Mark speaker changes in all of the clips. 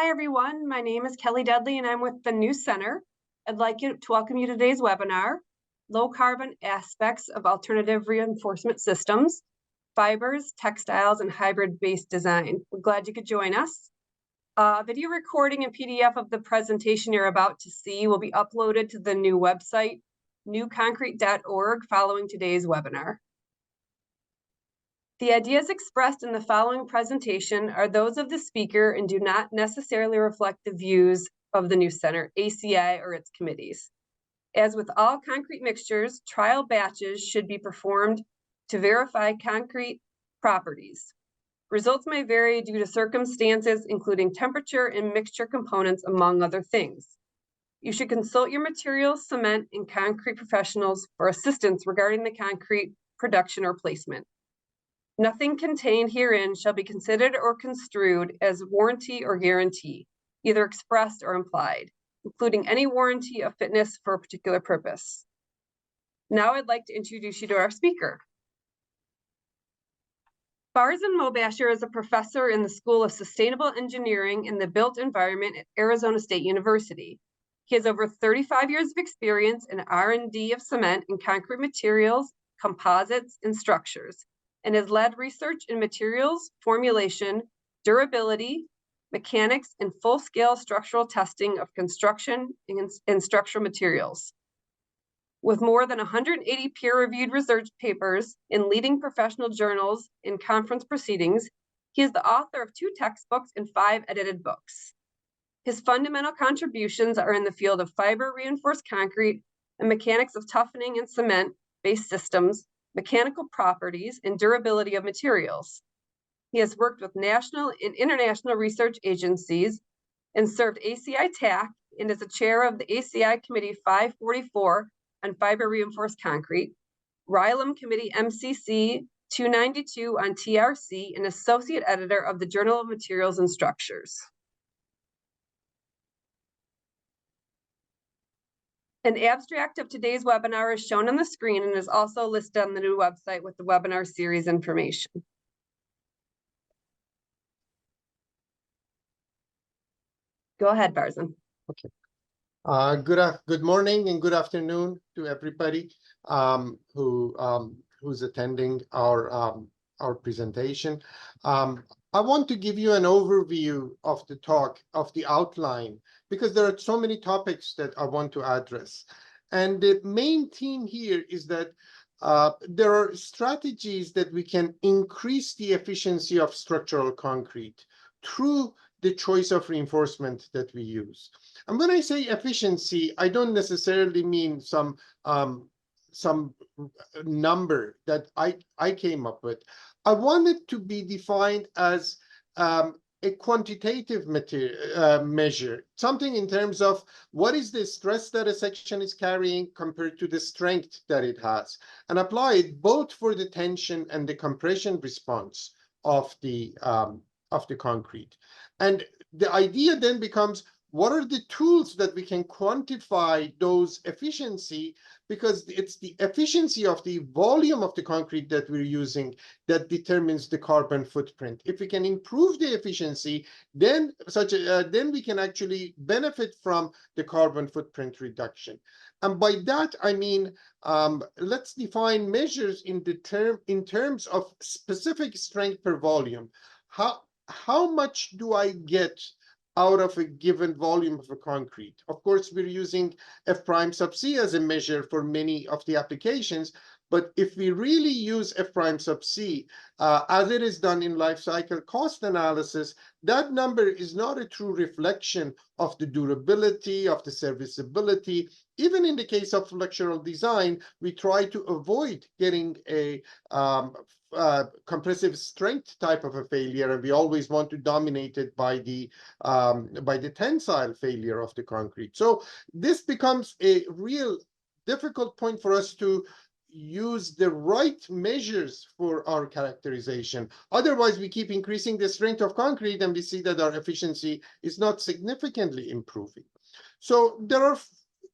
Speaker 1: Hi, everyone. My name is Kelly Dudley, and I'm with the New Center. I'd like to welcome you to today's webinar, Low Carbon Aspects of Alternative Reinforcement Systems, Fibers, Textiles, and Hybrid-Based Design. We're glad you could join us. Video recording and PDF of the presentation you're about to see will be uploaded to the new website, newconcrete.org, following today's webinar. The ideas expressed in the following presentation are those of the speaker and do not necessarily reflect the views of the New Center, ACI, or its committees. As with all concrete mixtures, trial batches should be performed to verify concrete properties. Results may vary due to circumstances, including temperature and mixture components, among other things. You should consult your materials, cement, and concrete professionals for assistance regarding the concrete production or placement. Nothing contained herein shall be considered or construed as warranty or guarantee, either expressed or implied, including any warranty of fitness for a particular purpose. Now I'd like to introduce you to our speaker. Barzin Mobasher is a professor in the School of Sustainable Engineering in the Built Environment at Arizona State University. He has over 35 years of experience in R&D of cement and concrete materials, composites, and structures, and has led research in materials, formulation, durability, mechanics, and full-scale structural testing of construction and structural materials. With more than 180 peer-reviewed research papers in leading professional journals and conference proceedings, he is the author of 2 textbooks and 5 edited books. His fundamental contributions are in the field of fiber-reinforced concrete and mechanics of toughening and cement-based systems, mechanical properties, and durability of materials. He has worked with national and international research agencies and served ACI TAC and is a chair of the ACI Committee 544 on fiber reinforced concrete, FRILEM Committee MCC 292 on TRC, and associate editor of the Journal of Materials and Structures. An abstract of today's webinar is shown on the screen and is also listed on the new website with the webinar series information. Go ahead, Barzin.
Speaker 2: Okay. Good morning and good afternoon to everybody who's attending our presentation. I want to give you an overview of the talk, of the outline, because there are so many topics that I want to address. And the main theme here is that there are strategies that we can increase the efficiency of structural concrete through the choice of reinforcement that we use. And when I say efficiency, I don't necessarily mean some number that I came up with. I want it to be defined as a quantitative measure, something in terms of what is the stress that a section is carrying compared to the strength that it has, and apply it both for the tension and the compression response of the concrete. And the idea then becomes, what are the tools that we can quantify those efficiency? Because it's the efficiency of the volume of the concrete that we're using that determines the carbon footprint. If we can improve the efficiency, then we can actually benefit from the carbon footprint reduction. And by that, I mean, let's define measures in terms of specific strength per volume. How much do I get out of a given volume of a concrete? Of course, we're using F prime sub C as a measure for many of the applications, but if we really use F prime sub C, as it is done in life cycle cost analysis, that number is not a true reflection of the durability, of the serviceability. Even in the case of flexural design, we try to avoid getting a compressive strength type of a failure, and we always want to dominate it by the tensile failure of the concrete. So this becomes a real difficult point for us to use the right measures for our characterization. Otherwise, we keep increasing the strength of concrete and we see that our efficiency is not significantly improving. So there are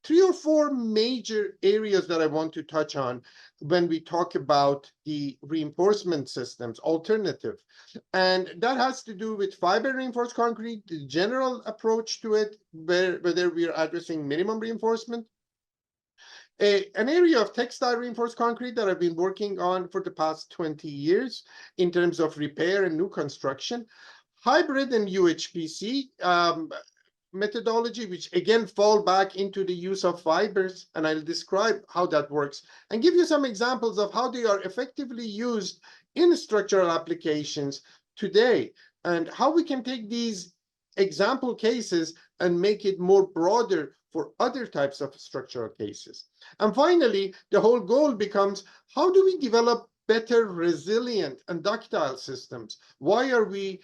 Speaker 2: three or four major areas that I want to touch on when we talk about the reinforcement systems alternative. And that has to do with fiber reinforced concrete, the general approach to it, whether we are addressing minimum reinforcement. An area of textile reinforced concrete that I've been working on for the past 20 years in terms of repair and new construction. Hybrid and UHPC methodology, which again fall back into the use of fibers, and I'll describe how that works and give you some examples of how they are effectively used in structural applications today, and how we can take these example cases and make it more broader for other types of structural cases. And finally, the whole goal becomes, how do we develop better resilient and ductile systems? Why are we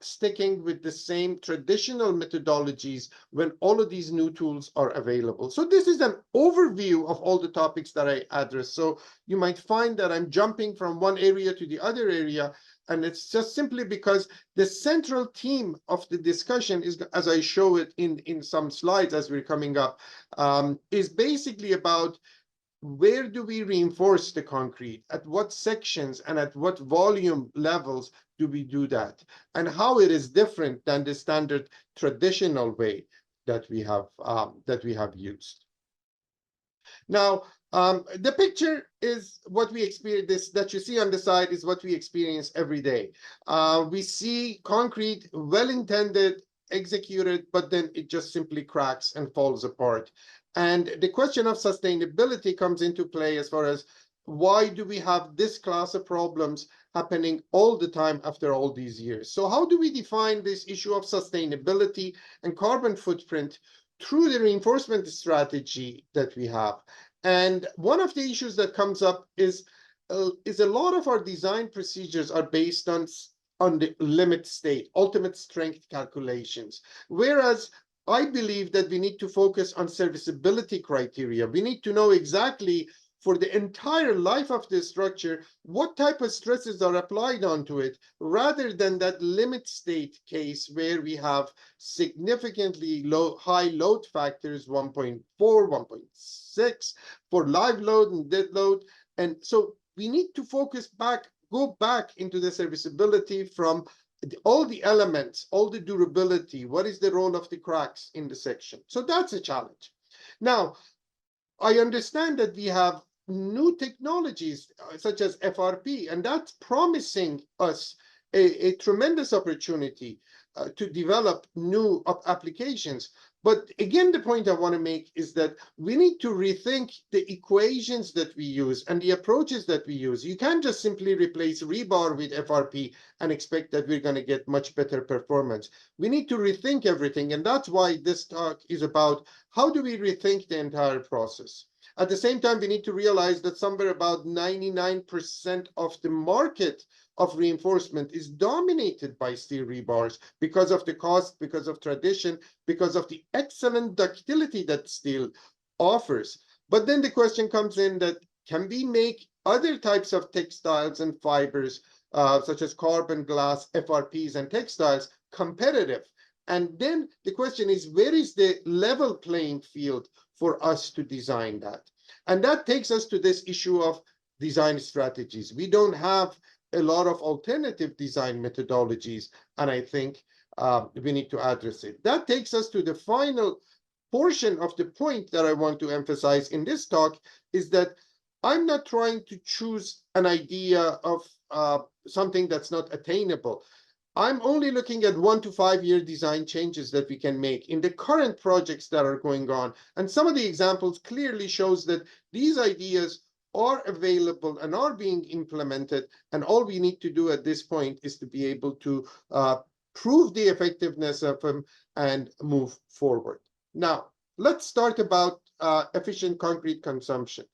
Speaker 2: sticking with the same traditional methodologies when all of these new tools are available? So this is an overview of all the topics that I address. So you might find that I'm jumping from one area to the other area, and it's just simply because the central theme of the discussion is, as I show it in some slides as we're coming up, is basically about where do we reinforce the concrete, at what sections and at what volume levels do we do that, and how it is different than the standard traditional way that we have used. Now, the picture is what we experience. This that you see on the side is what we experience every day. We see concrete, well-intended, executed, but then it just simply cracks and falls apart. And the question of sustainability comes into play as far as, why do we have this class of problems happening all the time after all these years? So how do we define this issue of sustainability and carbon footprint through the reinforcement strategy that we have? And one of the issues that comes up is a lot of our design procedures are based on the limit state, ultimate strength calculations, whereas I believe that we need to focus on serviceability criteria. We need to know exactly, for the entire life of the structure, what type of stresses are applied onto it, rather than that limit state case where we have significantly high load factors, 1.4, 1.6 for live load and dead load. And so we need to go back into the serviceability from all the elements, all the durability. What is the role of the cracks in the section? So that's a challenge. Now, I understand that we have new technologies such as FRP, and that's promising us a tremendous opportunity to develop new applications. But again, the point I want to make is that we need to rethink the equations that we use and the approaches that we use. You can't just simply replace rebar with FRP and expect that we're going to get much better performance. We need to rethink everything. And that's why this talk is about, how do we rethink the entire process? At the same time, we need to realize that somewhere about 99% of the market of reinforcement is dominated by steel rebars because of the cost, because of tradition, because of the excellent ductility that steel offers. But then the question comes in that, can we make other types of textiles and fibers, such as carbon, glass, FRPs, and textiles, competitive? And then the question is, where is the level playing field for us to design that? And that takes us to this issue of design strategies. We don't have a lot of alternative design methodologies, and I think we need to address it. That takes us to the final portion of the point that I want to emphasize in this talk, is that I'm not trying to choose an idea of something that's not attainable. I'm only looking at 1 to 5 year design changes that we can make in the current projects that are going on. And some of the examples clearly shows that these ideas are available and are being implemented. And all we need to do at this point is to be able to prove the effectiveness of them and move forward. Now, let's start about efficient concrete consumption.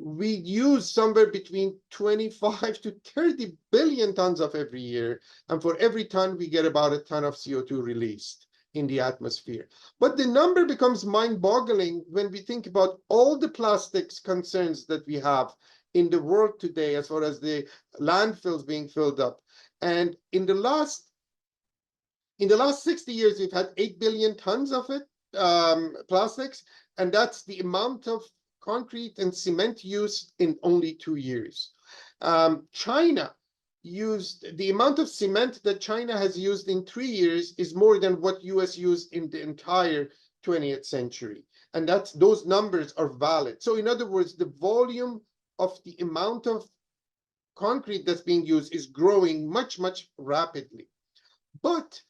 Speaker 2: We use somewhere between 25 to 30 billion tons of every year. And for every ton, we get about a ton of CO2 released in the atmosphere. But the number becomes mind-boggling when we think about all the plastics concerns that we have in the world today, as far as the landfills being filled up. And in the last 60 years, we've had 8 billion tons of it. plastics, and that's the amount of concrete and cement used in only 2 years. China used, the amount of cement that China has used in 3 years is more than what US used in the entire 20th century. And those numbers are valid. So in other words, the volume of the amount of concrete that's being used is growing much, much rapidly. But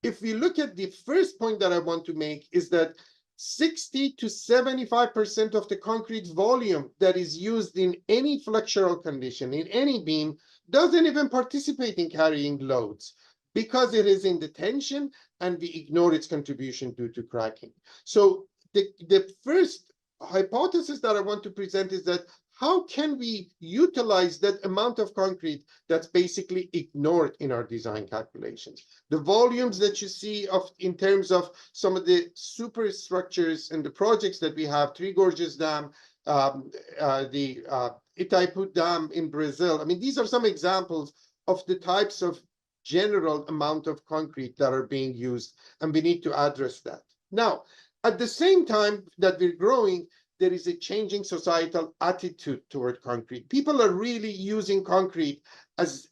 Speaker 2: if we look at the first point that I want to make is that 60 to 75% of the concrete volume that is used in any flexural condition, in any beam, doesn't even participate in carrying loads because it is in the tension and we ignore its contribution due to cracking. So the first hypothesis that I want to present is that how can we utilize that amount of concrete that's basically ignored in our design calculations? The volumes that you see in terms of some of the superstructures and the projects that we have, Three Gorges Dam, the Itaipu Dam in Brazil. I mean, these are some examples of the types of general amount of concrete that are being used, and we need to address that. Now, at the same time that we're growing, there is a changing societal attitude toward concrete. People are really using concrete as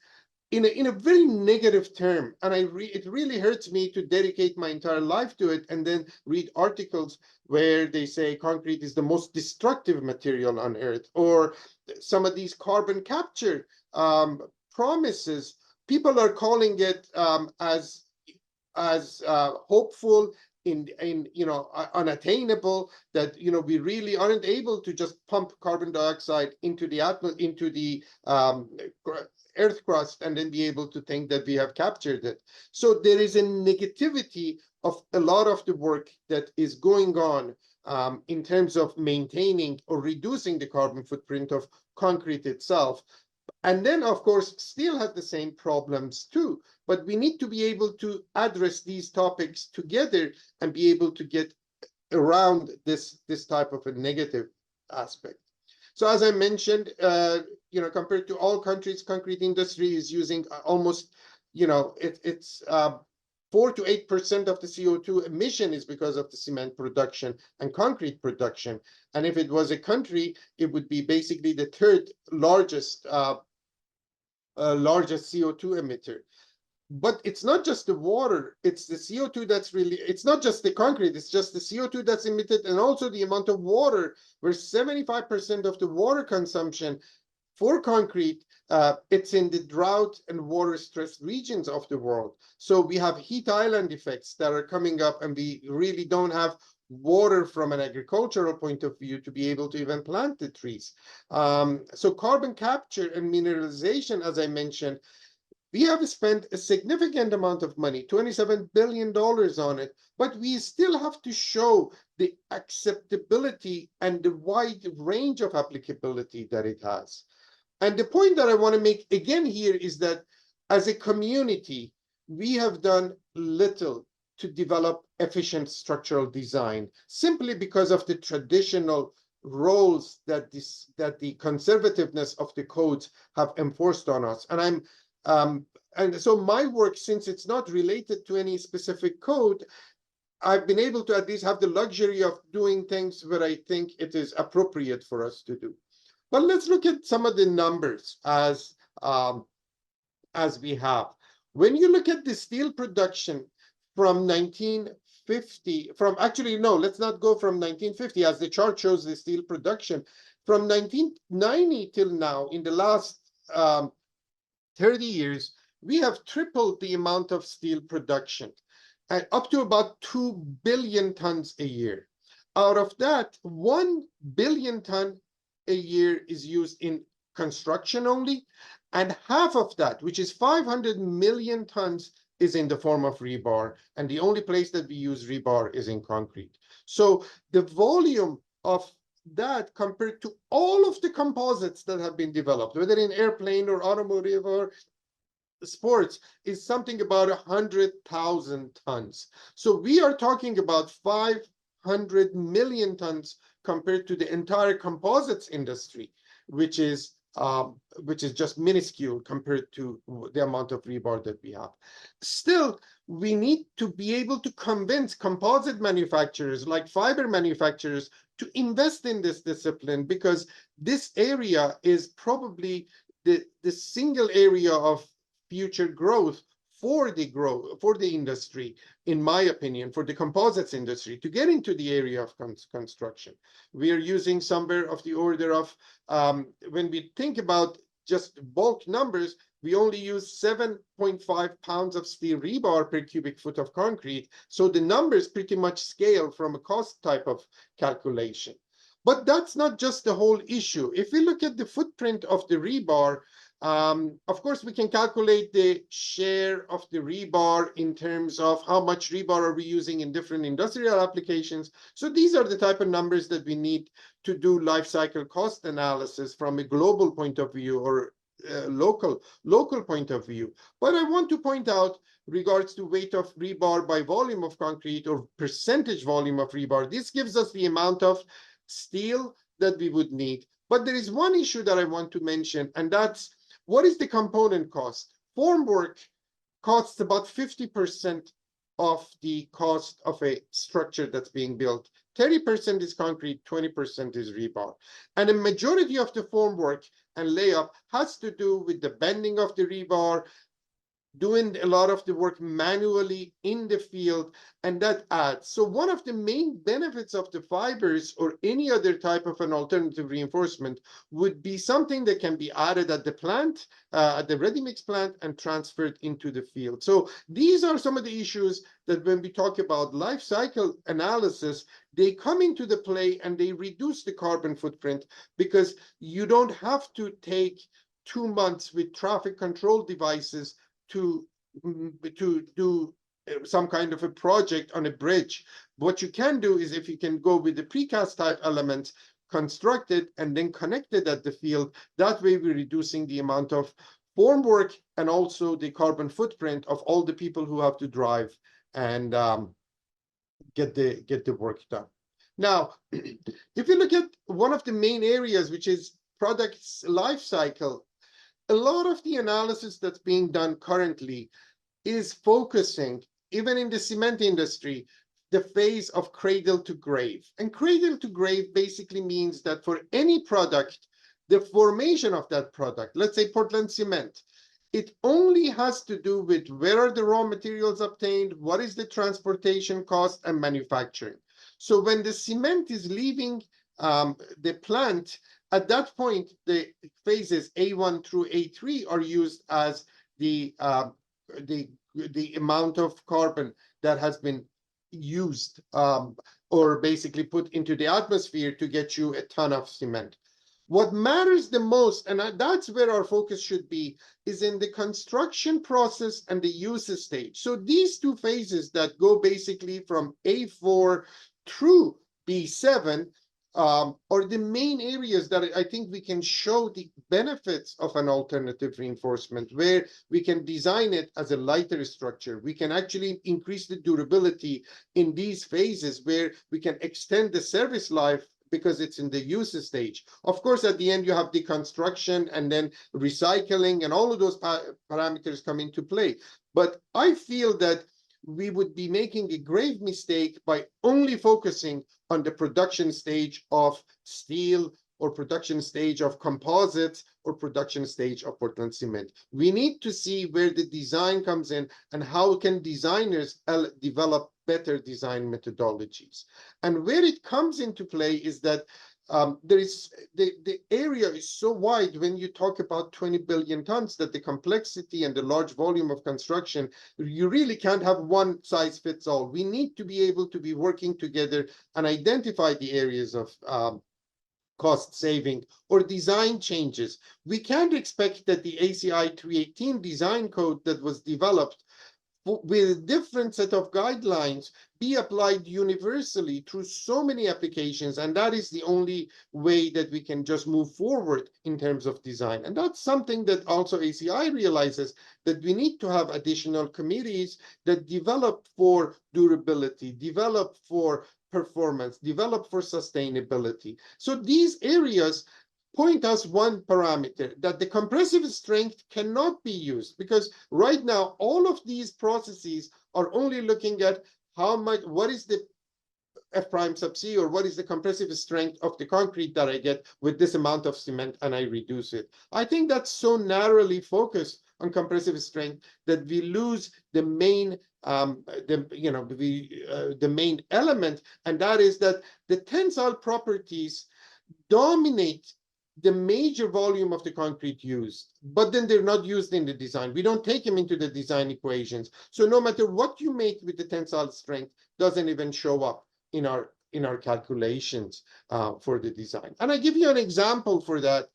Speaker 2: in a very negative term. And it really hurts me to dedicate my entire life to it and then read articles where they say concrete is the most destructive material on earth, or some of these carbon capture promises. People are calling it as hopeful, unattainable, that we really aren't able to just pump carbon dioxide into the earth crust and then be able to think that we have captured it. So there is a negativity of a lot of the work that is going on in terms of maintaining or reducing the carbon footprint of concrete itself. And then, of course, steel has the same problems too. But we need to be able to address these topics together and be able to get around this type of a negative aspect. So as I mentioned, compared to all countries, concrete industry is using almost, it's 4 to 8% of the CO2 emission is because of the cement production and concrete production. And if it was a country, it would be basically the third largest CO2 emitter. But it's not just the water, it's the CO2 it's not just the concrete, it's just the CO2 that's emitted, and also the amount of water, where 75% of the water consumption for concrete, it's in the drought and water-stressed regions of the world. So we have heat island effects that are coming up, and we really don't have water from an agricultural point of view to be able to even plant the trees. So carbon capture and mineralization, as I mentioned, we have spent a significant amount of money, $27 billion on it, but we still have to show the acceptability and the wide range of applicability that it has. And the point that I want to make again here is that as a community, we have done little to develop efficient structural design, simply because of the traditional roles that the conservativeness of the codes have enforced on us. And so my work, since it's not related to any specific code, I've been able to at least have the luxury of doing things where I think it is appropriate for us to do. But let's look at some of the numbers as we have. When you look at the steel production from 1950, let's not go from 1950, as the chart shows the steel production. From 1990 till now, in the last 30 years, we have tripled the amount of steel production, up to about 2 billion tons a year. Out of that, 1 billion ton a year is used in construction only, and half of that, which is 500 million tons, is in the form of rebar, and the only place that we use rebar is in concrete. So the volume of that compared to all of the composites that have been developed, whether in airplane or automotive or sports, is something about 100,000 tons. So we are talking about 500 million tons compared to the entire composites industry, which is which is just minuscule compared to the amount of rebar that we have. Still, we need to be able to convince composite manufacturers like fiber manufacturers to invest in this discipline, because this area is probably the single area of future growth for the industry, in my opinion, for the composites industry to get into the area of construction. We are using somewhere of the order of, when we think about just bulk numbers, we only use 7.5 pounds of steel rebar per cubic foot of concrete. So the numbers pretty much scale from a cost type of calculation. But that's not just the whole issue. If we look at the footprint of the rebar, of course, we can calculate the share of the rebar in terms of how much rebar are we using in different industrial applications. So these are the type of numbers that we need to do life cycle cost analysis from a global point of view or local point of view. But I want to point out, regards to weight of rebar by volume of concrete or percentage volume of rebar, this gives us the amount of steel that we would need. But there is one issue that I want to mention, and that's what is the component cost? Formwork costs about 50% of the cost of a structure that's being built. 30% is concrete, 20% is rebar. And a majority of the formwork and layup has to do with the bending of the rebar, doing a lot of the work manually in the field, and that adds. So one of the main benefits of the fibers or any other type of an alternative reinforcement would be something that can be added at the plant, at the ready-mix plant, and transferred into the field. So these are some of the issues that when we talk about life cycle analysis, they come into the play and they reduce the carbon footprint, because you don't have to take 2 months with traffic control devices to do some kind of a project on a bridge. What you can do is, if you can go with the precast type elements, constructed and then connected at the field, that way we're reducing the amount of formwork and also the carbon footprint of all the people who have to drive and get the work done. Now, if you look at one of the main areas, which is products life cycle, a lot of the analysis that's being done currently is focusing, even in the cement industry, the phase of cradle to grave. And cradle to grave basically means that for any product, the formation of that product, let's say Portland cement, it only has to do with where are the raw materials obtained, what is the transportation cost, and manufacturing. So when the cement is leaving the plant, at that point, the phases A1 through A3 are used as the amount of carbon that has been used or basically put into the atmosphere to get you a ton of cement. What matters the most, and that's where our focus should be, is in the construction process and the usage stage. So these two phases that go basically from A4 through B7 are the main areas that I think we can show the benefits of an alternative reinforcement, where we can design it as a lighter structure. We can actually increase the durability in these phases, where we can extend the service life because it's in the usage stage. Of course, at the end, you have the construction and then recycling, and all of those parameters come into play. But I feel that we would be making a grave mistake by only focusing on the production stage of steel or production stage of composites or production stage of Portland cement. We need to see where the design comes in and how can designers develop better design methodologies. And where it comes into play is that there is the area is so wide when you talk about 20 billion tons, that the complexity and the large volume of construction, you really can't have one size fits all. We need to be able to be working together and identify the areas of cost saving or design changes. We can't expect that the ACI 318 design code that was developed with a different set of guidelines be applied universally through so many applications, and that is the only way that we can just move forward in terms of design. And that's something that also ACI realizes, that we need to have additional committees that develop for durability, develop for performance, develop for sustainability. So these areas point us one parameter, that the compressive strength cannot be used, because right now all of these processes are only looking at how much, what is the F prime sub C, or what is the compressive strength of the concrete that I get with this amount of cement, and I reduce it. I think that's so narrowly focused on compressive strength that we lose the main the main element, and that is that the tensile properties dominate the major volume of the concrete used, but then they're not used in the design. We don't take them into the design equations. So no matter what you make with the tensile strength, doesn't even show up in our calculations for the design. And I give you an example for that.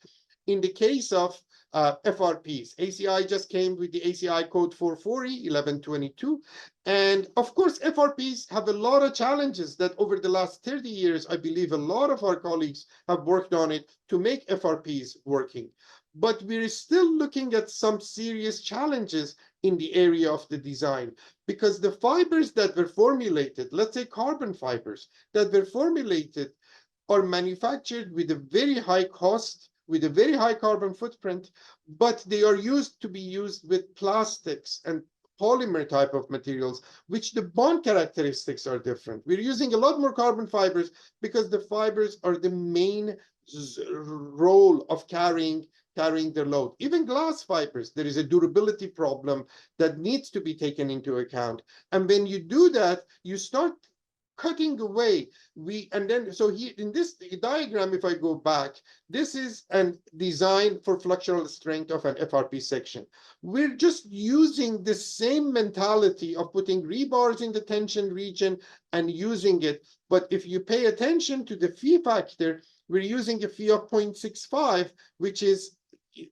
Speaker 2: In the case of FRPs, ACI just came with the ACI code 440, 1122. And of course, FRPs have a lot of challenges that over the last 30 years, I believe a lot of our colleagues have worked on it to make FRPs working. But we're still looking at some serious challenges in the area of the design, because the fibers that were formulated, let's say carbon fibers that were formulated, are manufactured with a very high cost, with a very high carbon footprint, but they are used to be used with plastics and polymer type of materials, which the bond characteristics are different. We're using a lot more carbon fibers because the fibers are the main role of carrying the load. Even glass fibers, there is a durability problem that needs to be taken into account. And when you do that, you start cutting away. So here in this diagram, if I go back, this is a design for flexural strength of an FRP section. We're just using the same mentality of putting rebars in the tension region and using it. But if you pay attention to the phi factor, we're using a phi of 0.65, which is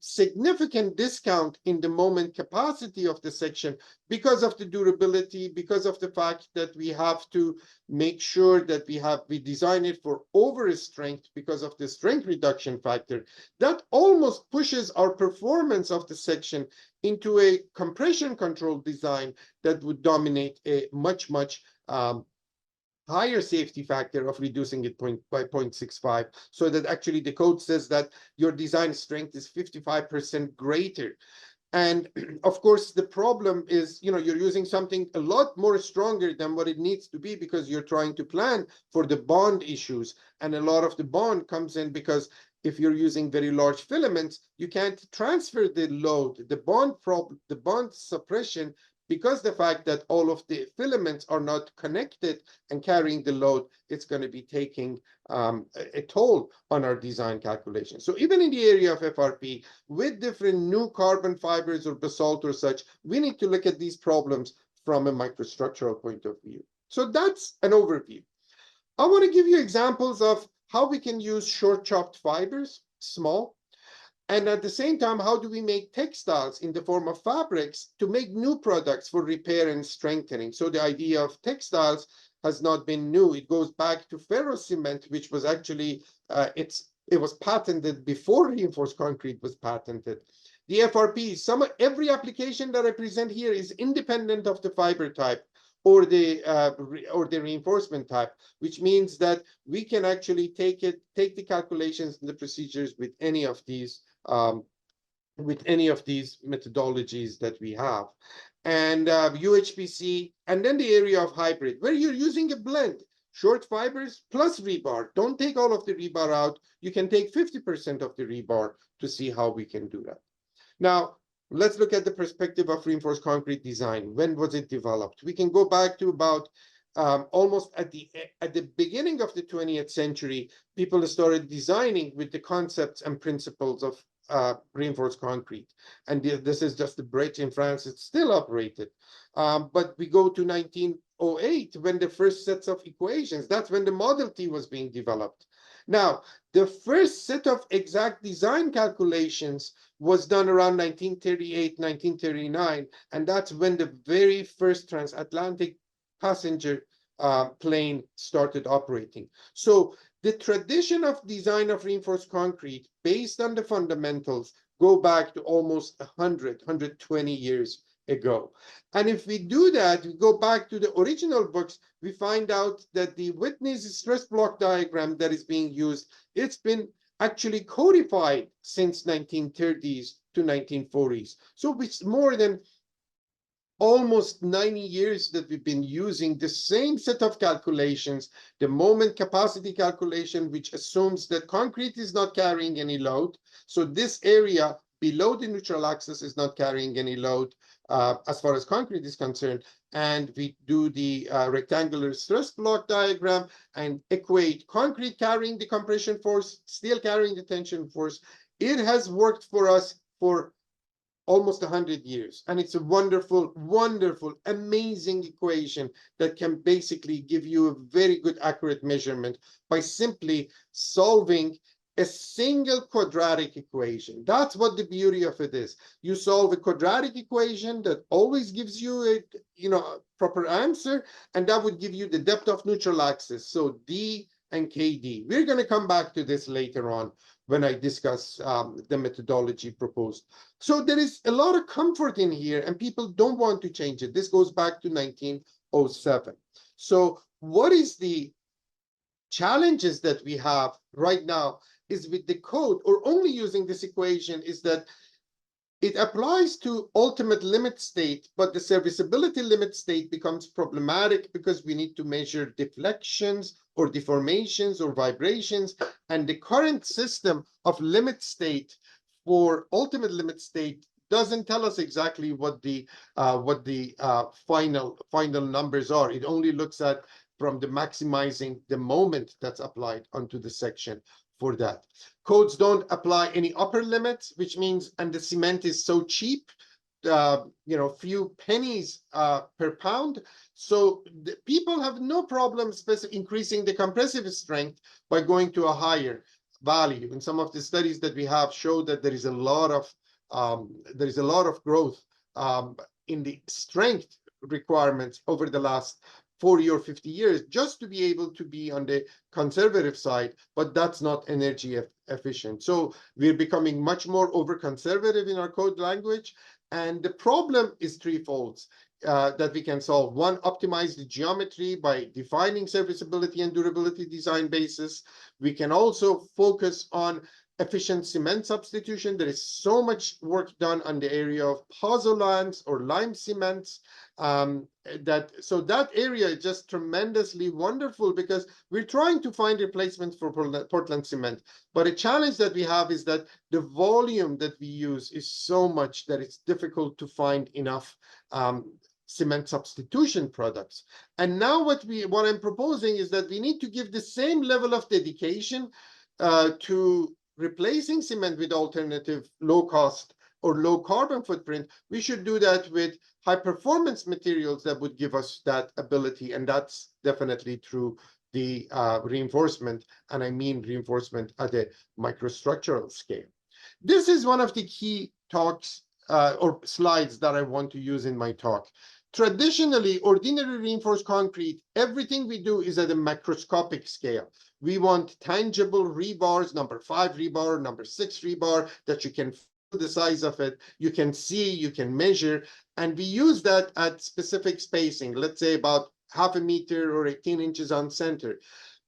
Speaker 2: significant discount in the moment capacity of the section because of the durability, because of the fact that we have to make sure that we design it for over strength because of the strength reduction factor. That almost pushes our performance of the section into a compression control design that would dominate a much higher safety factor of reducing it by 0.65, so that actually the code says that your design strength is 55% greater. And of course, the problem is, you're using something a lot more stronger than what it needs to be because you're trying to plan for the bond issues. And a lot of the bond comes in because if you're using very large filaments, you can't transfer the load, the bond suppression, because the fact that all of the filaments are not connected and carrying the load, it's going to be taking a toll on our design calculation. So even in the area of FRP, with different new carbon fibers or basalt or such, we need to look at these problems from a microstructural point of view. So that's an overview. I want to give you examples of how we can use short chopped fibers, small, and at the same time, how do we make textiles in the form of fabrics to make new products for repair and strengthening? So the idea of textiles has not been new. It goes back to ferrocement, which was actually, it was patented before reinforced concrete was patented. The FRP, every application that I present here is independent of the fiber type or the reinforcement type, which means that we can actually take the calculations and the procedures with any of these methodologies that we have. And UHPC, and then the area of hybrid, where you're using a blend, short fibers plus rebar. Don't take all of the rebar out. You can take 50% of the rebar to see how we can do that. Now, let's look at the perspective of reinforced concrete design. When was it developed? We can go back to about almost at the beginning of the 20th century. People started designing with the concepts and principles of reinforced concrete. And this is just the bridge in France. It's still operated. But we go to 1908 when the first sets of equations, that's when the Model T was being developed. Now, the first set of exact design calculations was done around 1938, 1939, and that's when the very first transatlantic passenger plane started operating. So the tradition of design of reinforced concrete based on the fundamentals go back to almost 120 years ago. And if we do that, we go back to the original books, we find out that the Whitney's stress block diagram that is being used, it's been actually codified since 1930s to 1940s. So it's more than almost 90 years that we've been using the same set of calculations, the moment capacity calculation, which assumes that concrete is not carrying any load. So this area below the neutral axis is not carrying any load as far as concrete is concerned. And we do the rectangular stress block diagram and equate concrete carrying the compression force, steel carrying the tension force. It has worked for us for almost 100 years. And it's a wonderful, wonderful, amazing equation that can basically give you a very good accurate measurement by simply solving a single quadratic equation. That's what the beauty of it is. You solve a quadratic equation that always gives you a proper answer, and that would give you the depth of neutral axis. So D and KD. We're going to come back to this later on when I discuss the methodology proposed. So there is a lot of comfort in here, and people don't want to change it. This goes back to 1907. So what is the challenges that we have right now is with the code, or only using this equation, is that it applies to ultimate limit state, but the serviceability limit state becomes problematic because we need to measure deflections or deformations or vibrations. And the current system of limit state for ultimate limit state doesn't tell us exactly what the final numbers are. It only looks at from the maximizing the moment that's applied onto the section for that. Codes don't apply any upper limits, which means, and the cement is so cheap, few pennies per pound. So people have no problem increasing the compressive strength by going to a higher value. And some of the studies that we have show that there is a lot of growth in the strength requirements over the last 40 or 50 years, just to be able to be on the conservative side, but that's not energy efficient. So we're becoming much more over conservative in our code language. And the problem is threefold that we can solve. One, optimize the geometry by defining serviceability and durability design basis. We can also focus on efficient cement substitution. There is so much work done on the area of pozzolans or lime cements. So that area is just tremendously wonderful because we're trying to find replacements for Portland cement. But a challenge that we have is that the volume that we use is so much that it's difficult to find enough cement substitution products. And now what I'm proposing is that we need to give the same level of dedication to replacing cement with alternative low cost or low carbon footprint. We should do that with high performance materials that would give us that ability. And that's definitely through the reinforcement. And I mean reinforcement at a microstructural scale. This is one of the key talks or slides that I want to use in my talk. Traditionally, ordinary reinforced concrete, everything we do is at a macroscopic scale. We want tangible rebars, number 5 rebar, number 6 rebar, that you can feel the size of it, you can see, you can measure, and we use that at specific spacing, let's say about 0.5 meter or 18 inches on center.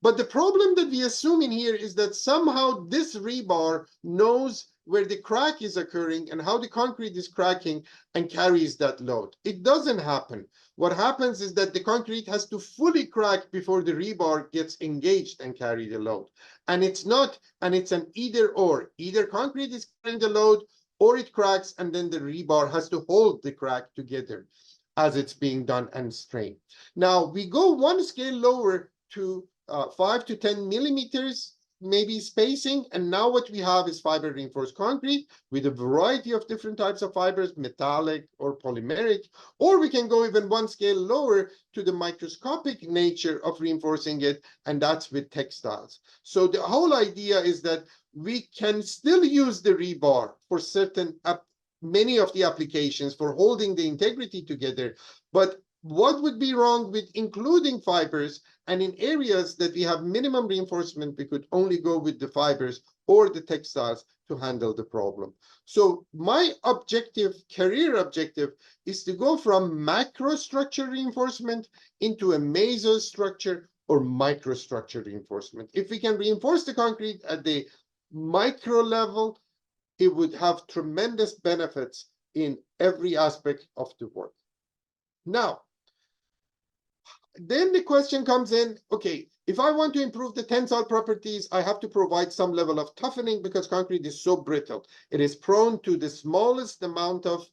Speaker 2: But the problem that we assume in here is that somehow this rebar knows where the crack is occurring and how the concrete is cracking and carries that load. It doesn't happen. What happens is that the concrete has to fully crack before the rebar gets engaged and carry the load. And it's an either or. Either concrete is carrying the load or it cracks, and then the rebar has to hold the crack together as it's being done and strained. Now we go one scale lower to 5 to 10 millimeters maybe spacing, and now what we have is fiber reinforced concrete with a variety of different types of fibers, metallic or polymeric, or we can go even one scale lower to the microscopic nature of reinforcing it, and that's with textiles. So the whole idea is that we can still use the rebar for many of the applications for holding the integrity together, but what would be wrong with including fibers? And in areas that we have minimum reinforcement, we could only go with the fibers or the textiles to handle the problem. So my career objective, is to go from macrostructure reinforcement into a mesostructure or microstructure reinforcement. If we can reinforce the concrete at the micro level, it would have tremendous benefits in every aspect of the work. Now, then the question comes in, okay, if I want to improve the tensile properties, I have to provide some level of toughening because concrete is so brittle. It is prone to the smallest amount of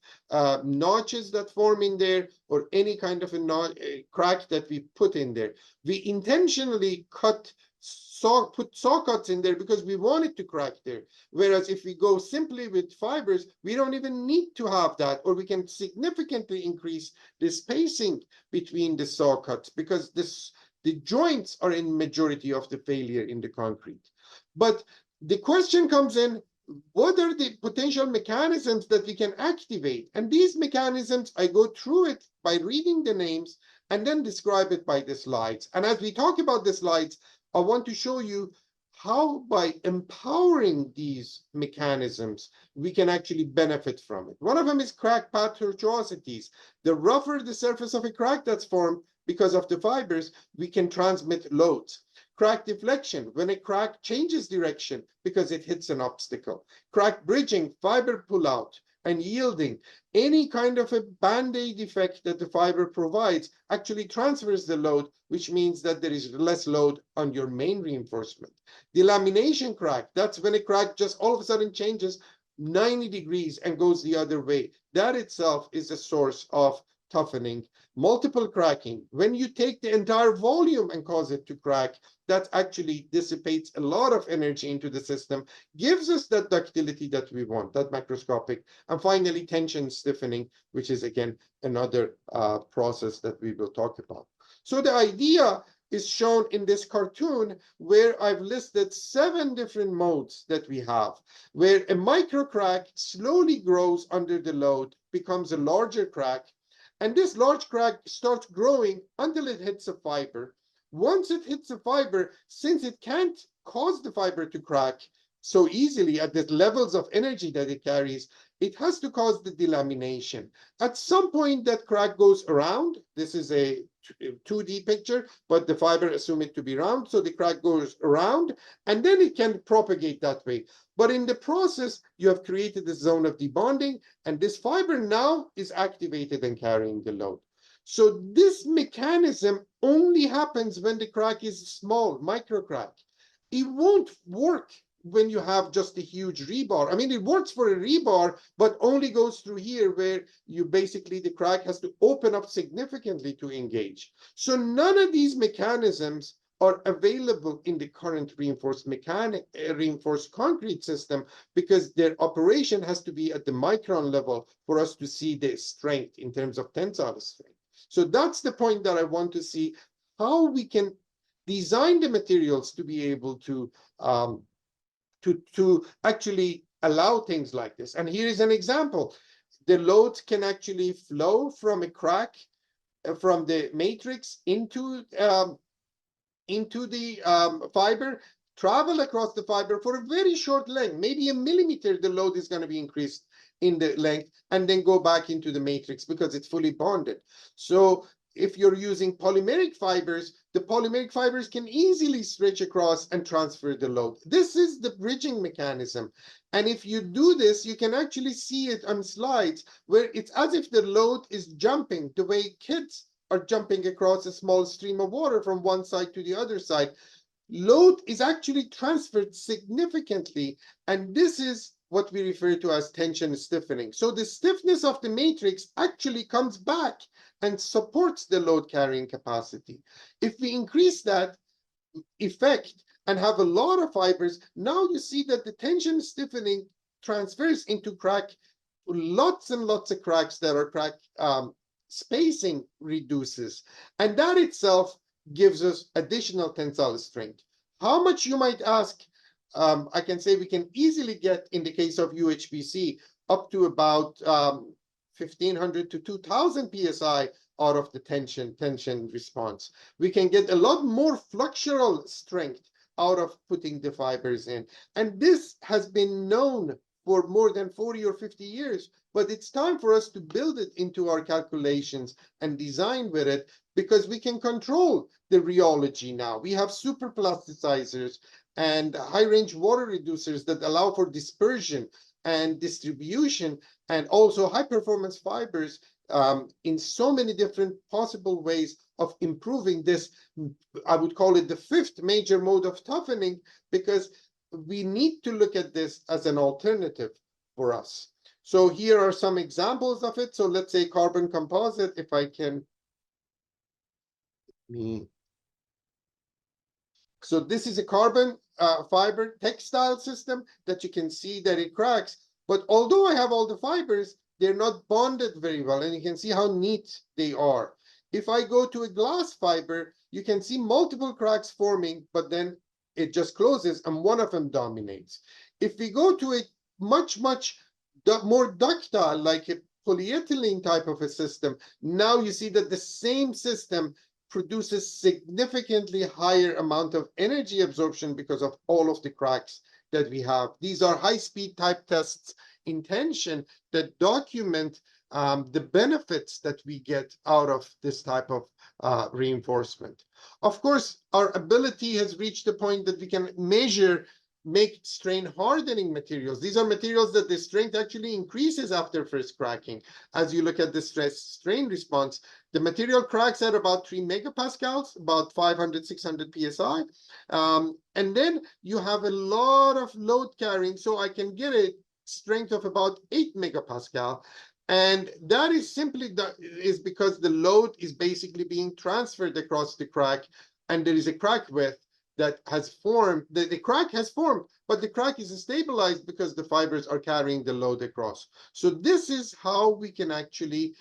Speaker 2: notches that form in there, or any kind of a crack that we put in there. We intentionally put saw cuts in there because we want it to crack there. Whereas if we go simply with fibers, we don't even need to have that, or we can significantly increase the spacing between the saw cuts because the joints are in majority of the failure in the concrete. But the question comes in, what are the potential mechanisms that we can activate? And these mechanisms, I go through it by reading the names and then describe it by the slides. And as we talk about the slides, I want to show you how by empowering these mechanisms, we can actually benefit from it. One of them is crack path tortuosities. The rougher the surface of a crack that's formed because of the fibers, we can transmit loads. Crack deflection, when a crack changes direction because it hits an obstacle. Crack bridging, fiber pullout, and yielding. Any kind of a band-aid effect that the fiber provides actually transfers the load, which means that there is less load on your main reinforcement. Delamination crack, that's when a crack just all of a sudden changes 90 degrees and goes the other way. That itself is a source of toughening. Multiple cracking, when you take the entire volume and cause it to crack, that actually dissipates a lot of energy into the system, gives us that ductility that we want, that macroscopic. And finally, tension stiffening, which is again another process that we will talk about. So the idea is shown in this cartoon where I've listed 7 different modes that we have, where a micro crack slowly grows under the load, becomes a larger crack, and this large crack starts growing until it hits a fiber. Once it hits a fiber, since it can't cause the fiber to crack so easily at the levels of energy that it carries, it has to cause the delamination. At some point, that crack goes around. This is a 2D picture, but the fiber assume it to be round, so the crack goes around, and then it can propagate that way. But in the process, you have created a zone of debonding, and this fiber now is activated and carrying the load. So this mechanism only happens when the crack is small, micro crack. It won't work when you have just a huge rebar. I mean, it works for a rebar, but only goes through here where you basically, the crack has to open up significantly to engage. So none of these mechanisms are available in the current reinforced concrete system because their operation has to be at the micron level for us to see the strength in terms of tensile strength. So that's the point that I want to see, how we can design the materials to be able to actually allow things like this. And here is an example. The load can actually flow from a crack from the matrix into the fiber, travel across the fiber for a very short length, maybe a millimeter, the load is going to be increased in the length, and then go back into the matrix because it's fully bonded. So if you're using polymeric fibers, the polymeric fibers can easily stretch across and transfer the load. This is the bridging mechanism. And if you do this, you can actually see it on slides where it's as if the load is jumping the way kids are jumping across a small stream of water from one side to the other side. Load is actually transferred significantly, and this is what we refer to as tension stiffening. So the stiffness of the matrix actually comes back and supports the load carrying capacity. If we increase that effect and have a lot of fibers, now you see that the tension stiffening transfers into crack, lots and lots of cracks that are crack spacing reduces. And that itself gives us additional tensile strength. How much, you might ask? I can say we can easily get, in the case of UHPC, up to about 1,500 to 2,000 PSI out of the tension response. We can get a lot more flexural strength out of putting the fibers in. And this has been known for more than 40 or 50 years. But it's time for us to build it into our calculations and design with it, because we can control the rheology now. We have super plasticizers and high-range water reducers that allow for dispersion and distribution, and also high-performance fibers in so many different possible ways of improving this. I would call it the fifth major mode of toughening, because we need to look at this as an alternative for us. So here are some examples of it. So let's say carbon composite, if I can. So this is a carbon fiber textile system that you can see that it cracks. But although I have all the fibers, they're not bonded very well. And you can see how neat they are. If I go to a glass fiber, you can see multiple cracks forming, but then it just closes and one of them dominates. If we go to a much more ductile, like a polyethylene type of a system, now you see that the same system produces significantly higher amount of energy absorption because of all of the cracks that we have. These are high-speed type tests in tension that document the benefits that we get out of this type of reinforcement. Of course, our ability has reached the point that we can make strain hardening materials. These are materials that the strength actually increases after first cracking. As you look at the stress strain response, the material cracks at about 3 megapascals, about 500, 600 psi. And then you have a lot of load carrying, so I can get a strength of about 8 megapascal. And that is because the load is basically being transferred across the crack, and there is a crack width that has formed. The crack has formed, but the crack is stabilized because the fibers are carrying the load across. So this is how we can actually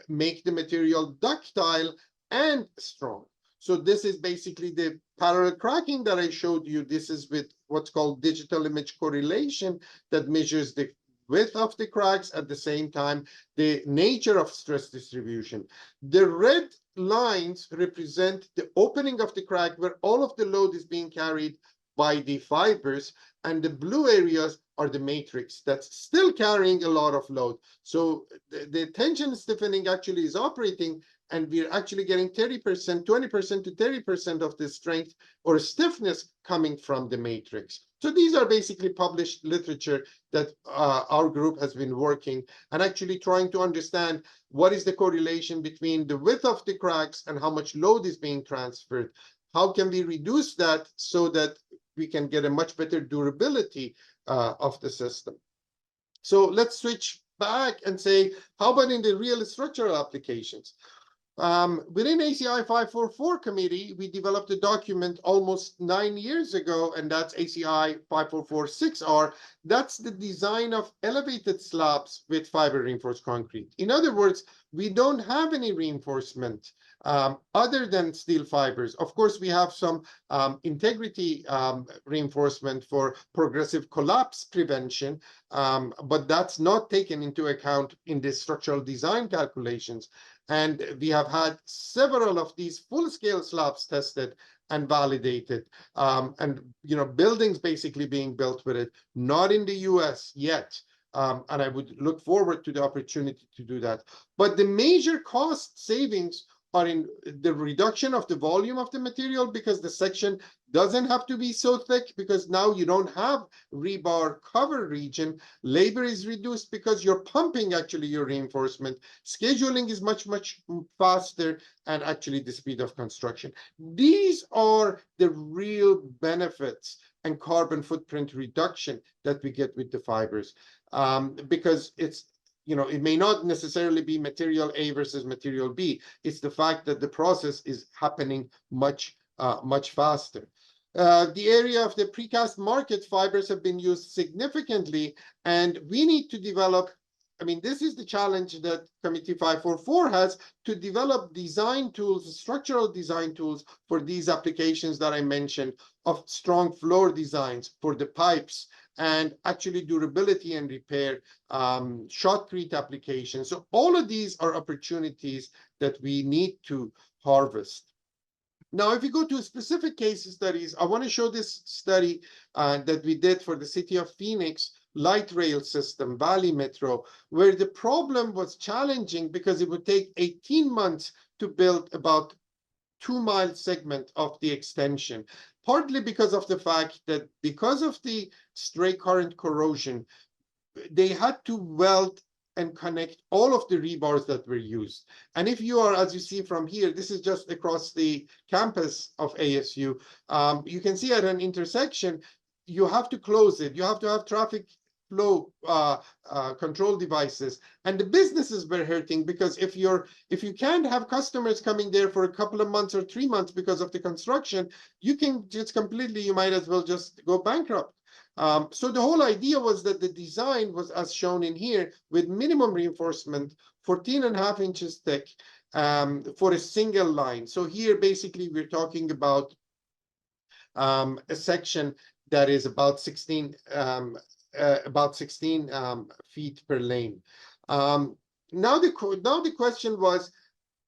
Speaker 2: make the material ductile and strong. So this is basically the parallel cracking that I showed you. This is with what's called digital image correlation that measures the width of the cracks, at the same time the nature of stress distribution. The red lines represent the opening of the crack where all of the load is being carried by the fibers, and the blue areas are the matrix that's still carrying a lot of load. So the tension stiffening actually is operating, and we're actually getting 30%, 20% to 30% of the strength or stiffness coming from the matrix. So these are basically published literature that our group has been working and actually trying to understand what is the correlation between the width of the cracks and how much load is being transferred. How can we reduce that so that we can get a much better durability of the system? So let's switch back and say, how about in the real structural applications? Within ACI 544 committee, we developed a document almost 9 years ago, and that's ACI 544-6R. That's the design of elevated slabs with fiber reinforced concrete. In other words, we don't have any reinforcement other than steel fibers. Of course, we have some integrity reinforcement for progressive collapse prevention, but that's not taken into account in the structural design calculations. And we have had several of these full-scale slabs tested and validated, and buildings basically being built with it, not in the US yet. And I would look forward to the opportunity to do that. But the major cost savings are in the reduction of the volume of the material, because the section doesn't have to be so thick, because now you don't have rebar cover region. Labor is reduced because you're pumping actually your reinforcement. Scheduling is much faster, and actually the speed of construction. These are the real benefits and carbon footprint reduction that we get with the fibers, because it's it may not necessarily be material A versus material B. It's the fact that the process is happening much faster. The area of the precast market fibers have been used significantly, and we need to develop, this is the challenge that Committee 544 has, to develop design tools, structural design tools for these applications that I mentioned, of strong floor designs for the pipes, and actually durability and repair, shotcrete applications. So all of these are opportunities that we need to harvest. Now, if you go to specific case studies, I want to show this study that we did for the city of Phoenix, light rail system, Valley Metro, where the problem was challenging because it would take 18 months to build about 2-mile segment of the extension, partly because of the fact that because of the stray current corrosion, they had to weld and connect all of the rebars that were used. And if you are, as you see from here, this is just across the campus of ASU, you can see at an intersection, you have to close it. You have to have traffic flow control devices, and the businesses were hurting because if you can't have customers coming there for a couple of months or 3 months because of the construction, you can just completely, you might as well just go bankrupt. So the whole idea was that the design was as shown in here with minimum reinforcement, 14.5 inches thick, for a single line. So here basically we're talking about a section that is about 16 feet per lane. Now the question was,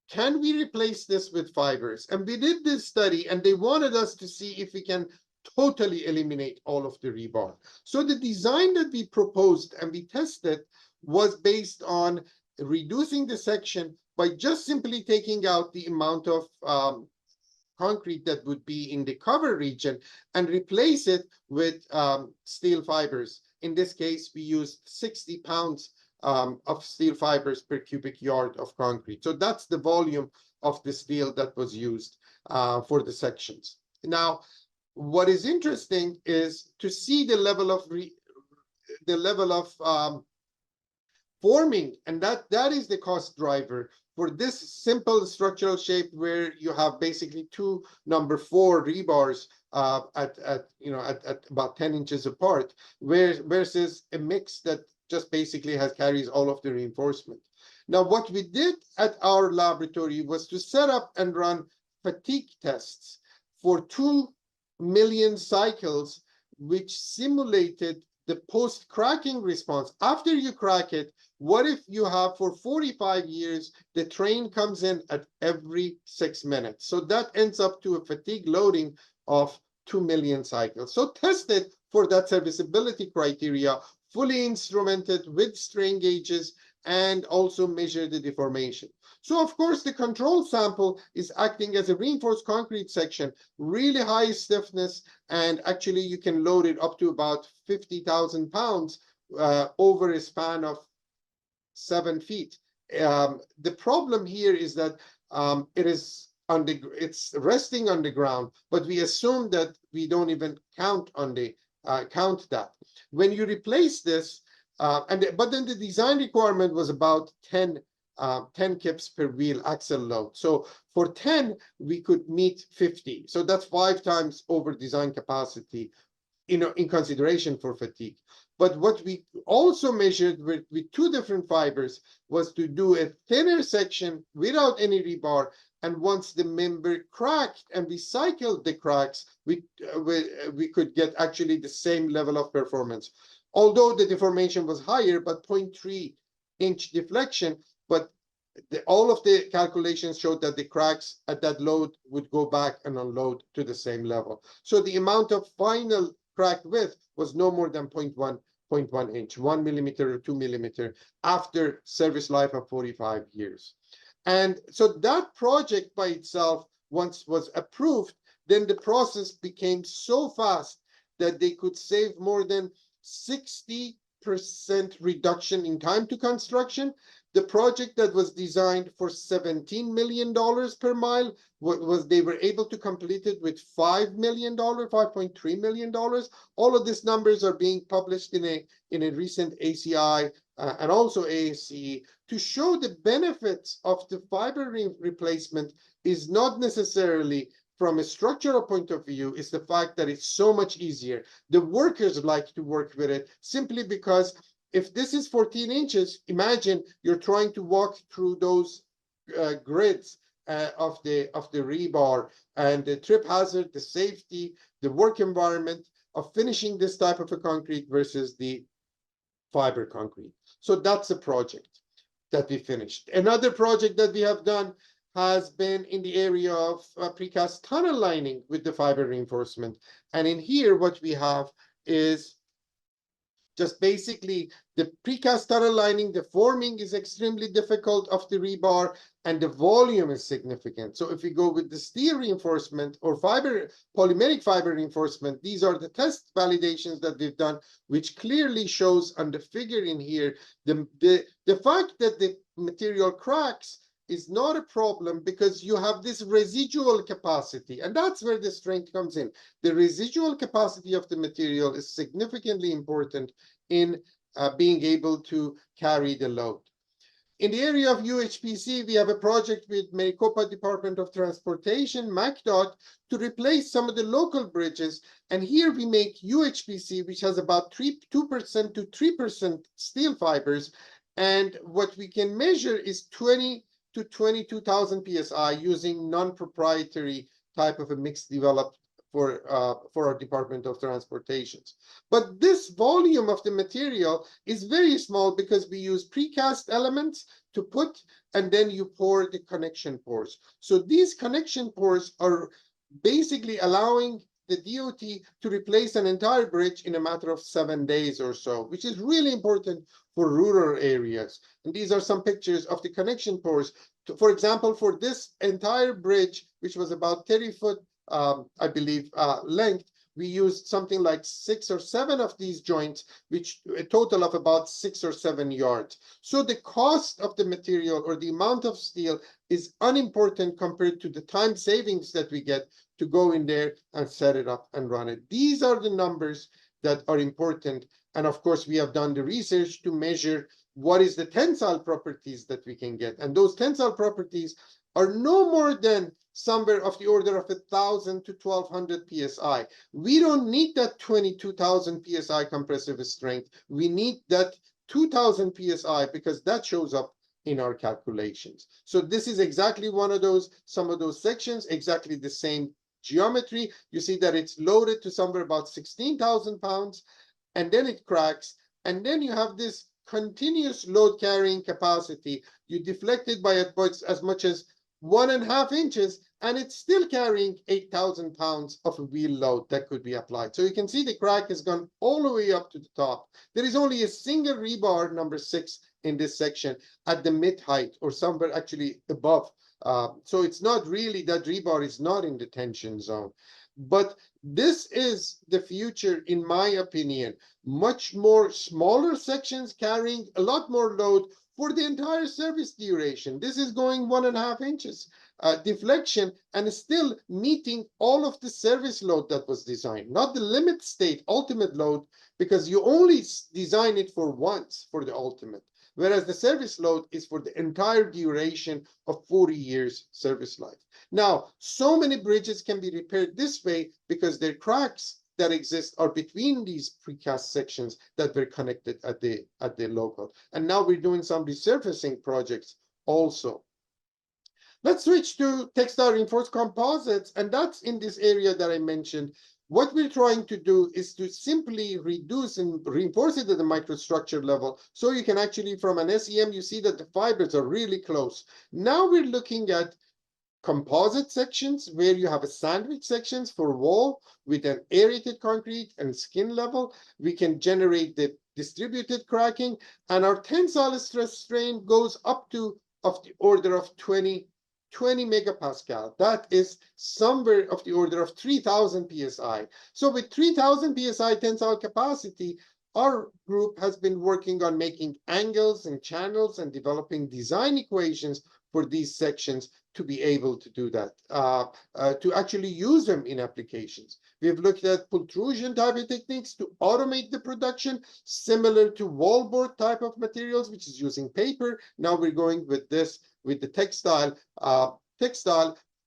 Speaker 2: can we replace this with fibers? And we did this study, and they wanted us to see if we can totally eliminate all of the rebar. So the design that we proposed and we tested was based on reducing the section by just simply taking out the amount of concrete that would be in the cover region and replace it with steel fibers. In this case, we used 60 pounds of steel fibers per cubic yard of concrete. So that's the volume of the steel that was used for the sections. Now, what is interesting is to see the level of forming, and that is the cost driver for this simple structural shape where you have basically two number 4 rebars at about 10 inches apart, versus a mix that just basically carries all of the reinforcement. Now, what we did at our laboratory was to set up and run fatigue tests for 2 million cycles, which simulated the post-cracking response. After you crack it, what if you have for 45 years, the train comes in at every 6 minutes? So that ends up to a fatigue loading of 2 million cycles. So tested for that serviceability criteria, fully instrumented with strain gauges, and also measure the deformation. So of course, the control sample is acting as a reinforced concrete section, really high stiffness, and actually you can load it up to about 50,000 pounds over a span of 7 feet. The problem here is that it's resting on the ground, but we assume that we don't even count that. When you replace this, but then the design requirement was about 10 kips per wheel axle load. So for 10, we could meet 50. So that's 5 times over design capacity, in consideration for fatigue. But what we also measured with 2 different fibers was to do a thinner section without any rebar. And once the member cracked and we cycled the cracks, we could get actually the same level of performance. Although the deformation was higher, but 0.3 inch deflection, but all of the calculations showed that the cracks at that load would go back and unload to the same level. So the amount of final crack width was no more than 0.1 inch, 1 millimeter or 2 millimeter after service life of 45 years. And so that project by itself, once was approved, then the process became so fast that they could save more than 60% reduction in time to construction. The project that was designed for $17 million per mile, they were able to complete it with $5 million, $5.3 million. All of these numbers are being published in a recent ACI and also ASCE to show the benefits of the fiber replacement is not necessarily from a structural point of view, is the fact that it's so much easier. The workers like to work with it simply because if this is 14 inches, imagine you're trying to walk through those grids of the rebar, and the trip hazard, the safety, the work environment of finishing this type of a concrete versus the fiber concrete. So that's a project that we finished. Another project that we have done has been in the area of precast tunnel lining with the fiber reinforcement. And in here, what we have is just basically the precast tunnel lining, the forming is extremely difficult of the rebar, and the volume is significant. So if we go with the steel reinforcement or polymeric fiber reinforcement, these are the test validations that we've done, which clearly shows on the figure in here, the fact that the material cracks is not a problem because you have this residual capacity, and that's where the strength comes in. The residual capacity of the material is significantly important in being able to carry the load. In the area of UHPC, we have a project with Maricopa Department of Transportation, MacDOT, to replace some of the local bridges. And here we make UHPC, which has about 2% to 3% steel fibers. And what we can measure is 20 to 22,000 PSI using non-proprietary type of a mix developed for our Department of Transportations. But this volume of the material is very small because we use precast elements to put, and then you pour the connection pores. So these connection pores are basically allowing the DOT to replace an entire bridge in a matter of 7 days or so, which is really important for rural areas. And these are some pictures of the connection pores. For example, for this entire bridge, which was about 30 foot, I believe, length, we used something like 6 or 7 of these joints, which a total of about 6 or 7 yards. So the cost of the material or the amount of steel is unimportant compared to the time savings that we get to go in there and set it up and run it. These are the numbers that are important. And of course, we have done the research to measure what is the tensile properties that we can get. And those tensile properties are no more than somewhere of the order of 1,000 to 1,200 PSI. We don't need that 22,000 PSI compressive strength. We need that 2,000 PSI because that shows up in our calculations. So this is exactly one of those, some of those sections, exactly the same geometry. You see that it's loaded to somewhere about 16,000 pounds, and then it cracks, and then you have this continuous load carrying capacity. You deflect it by as much as 1.5 inches, and it's still carrying 8,000 pounds of a wheel load that could be applied. So you can see the crack has gone all the way up to the top. There is only a single rebar, number 6, in this section at the mid height or somewhere actually above. So it's not really, that rebar is not in the tension zone. But this is the future, in my opinion. Much more smaller sections carrying a lot more load for the entire service duration. This is going 1.5 inches deflection and still meeting all of the service load that was designed, not the limit state ultimate load, because you only design it for once for the ultimate, whereas the service load is for the entire duration of 40 years service life. Now, so many bridges can be repaired this way because their cracks that exist are between these precast sections that were connected at the local. And now we're doing some resurfacing projects also. Let's switch to textile reinforced composites, and that's in this area that I mentioned. What we're trying to do is to simply reduce and reinforce it at the microstructure level. So you can actually, from an SEM, you see that the fibers are really close. Now we're looking at composite sections where you have a sandwich sections for wall with an aerated concrete and skin level. We can generate the distributed cracking, and our tensile stress strain goes up to of the order of 20 megapascal. That is somewhere of the order of 3,000 psi. So with 3,000 psi tensile capacity, our group has been working on making angles and channels and developing design equations for these sections to be able to do that, to actually use them in applications. We've looked at pultrusion type of techniques to automate the production, similar to wallboard type of materials, which is using paper. Now we're going with this, with the textile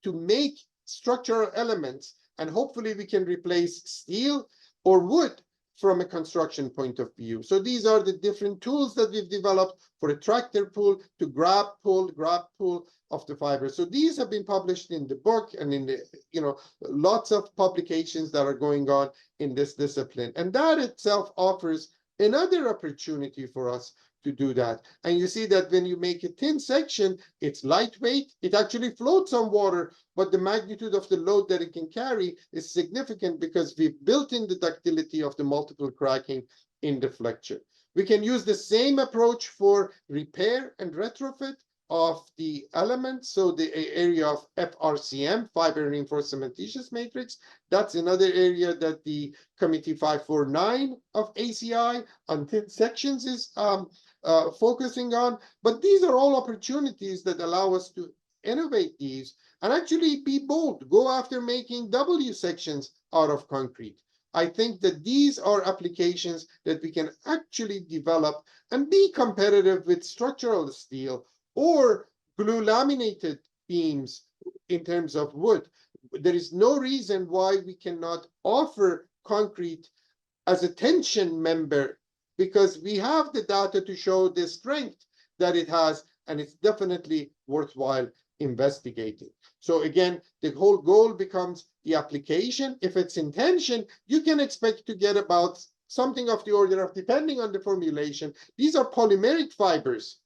Speaker 2: to make structural elements, and hopefully we can replace steel or wood from a construction point of view. So these are the different tools that we've developed for a tractor pull to grab pull of the fiber. So these have been published in the book and in the, lots of publications that are going on in this discipline. And that itself offers another opportunity for us to do that. And you see that when you make a thin section, it's lightweight. It actually floats on water, but the magnitude of the load that it can carry is significant because we've built in the ductility of the multiple cracking in the flexure. We can use the same approach for repair and retrofit of the elements. So the area of FRCM, fiber reinforced cementitious matrix, that's another area that the Committee 549 of ACI on thin sections is focusing on. But these are all opportunities that allow us to innovate these and actually be bold, go after making W sections out of concrete. I think that these are applications that we can actually develop and be competitive with structural steel or glue laminated beams in terms of wood. There is no reason why we cannot offer concrete as a tension member, because we have the data to show the strength that it has, and it's definitely worthwhile investigating. So again, the whole goal becomes the application. If it's in tension, you can expect to get about something of the order of, depending on the formulation, these are polymeric fibers.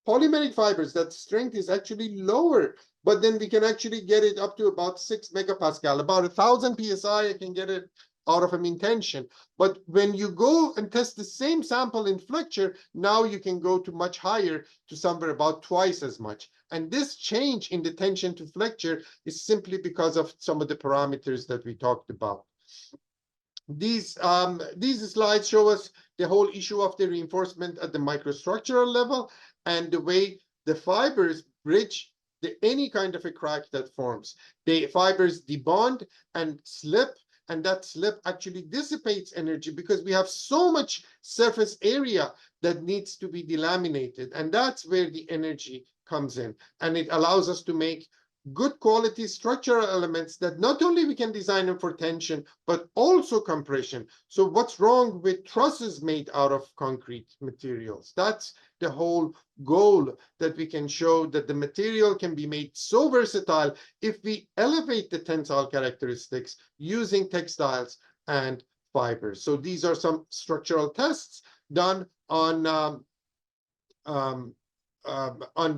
Speaker 2: Polymeric fibers, that strength is actually lower, but then we can actually get it up to about 6 megapascal, about 1,000 psi. I can get it out of them in tension. But when you go and test the same sample in flexure, now you can go to much higher, to somewhere about twice as much. And this change in the tension to flexure is simply because of some of the parameters that we talked about. These slides show us the whole issue of the reinforcement at the microstructural level and the way the fibers bridge any kind of a crack that forms. The fibers debond and slip, and that slip actually dissipates energy because we have so much surface area that needs to be delaminated. And that's where the energy comes in. And it allows us to make good quality structural elements that not only we can design them for tension, but also compression. So what's wrong with trusses made out of concrete materials? That's the whole goal, that we can show that the material can be made so versatile if we elevate the tensile characteristics using textiles and fibers. So these are some structural tests done on